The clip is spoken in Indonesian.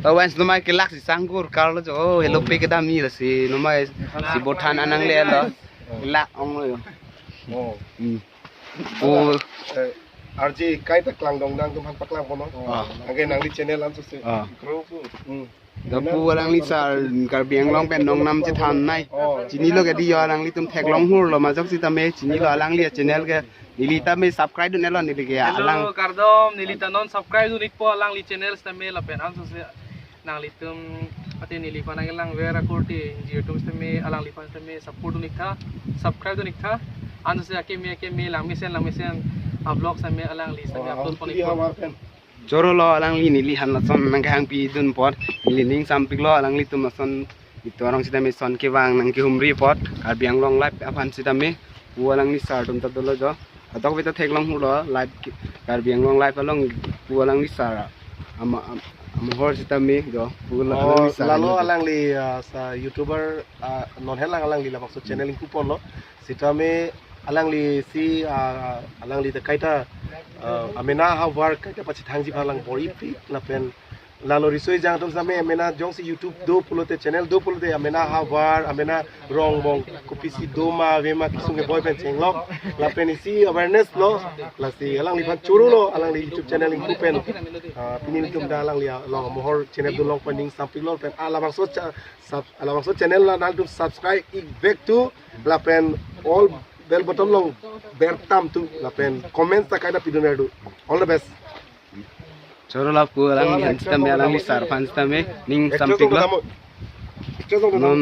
Once no mai kelak si sanggur kalau jo oh hello pe ke dami la si no mai si botan anang le lo kelak ong lo Oh. oh RJ kai tak lang dong dang tum han paklang pono. Again nang di channel an se. Group. da pu lang li sar kar biang long pen nong nam che than nai chini lo ke di yo lang li tum thek long hur lo ma jok si tame chini lo lang li channel ke nilita me subscribe du ne lo ni ke alang Hello kardom nilita non subscribe du nik po alang li channel sta me la pen an se nang litum ate nili pa nang lang vera kurti youtube sta me alang li pa sta me support du nik tha subscribe du nik tha an se ke me lang misen vlog sta me alang li sta me upload po nik po Joro lo alang li nili han la son nang hang pi dun pot nili ning sampik lo alang li tum son itu orang sida me son ke wang nang ke humri pot kar biang long live apan sida me pu alang ni sar tum ta dolo jo atok beta thek long hu lo live kar biang long live along pu alang ni sar ama hor sida me jo pu alang ni sar Lalu alang li sa YouTuber non helang alang li la maksud channel ing kupon lo. Sita me alang li si alang li the kaita amena ha work kaita pachi thangji phalang bori pi la pen lalu risoi jang tum same amena jong si YouTube do pulote channel do pulote amena ha war amena rong bong kopisi do ma vema kisunge boy pen chenglok la pen isi awareness lo la si alang li phan churu lo alang li YouTube channel ing kupen pinin tum da alang li long mohor channel do long pending samping lo pen ala maksud channel la nal tum subscribe ik back to la pen all bell button long bertam tu la pen comment ta kaida pidone do all the best Joro la pu alang li sida me alang li sar fan sida me ning sampik lo non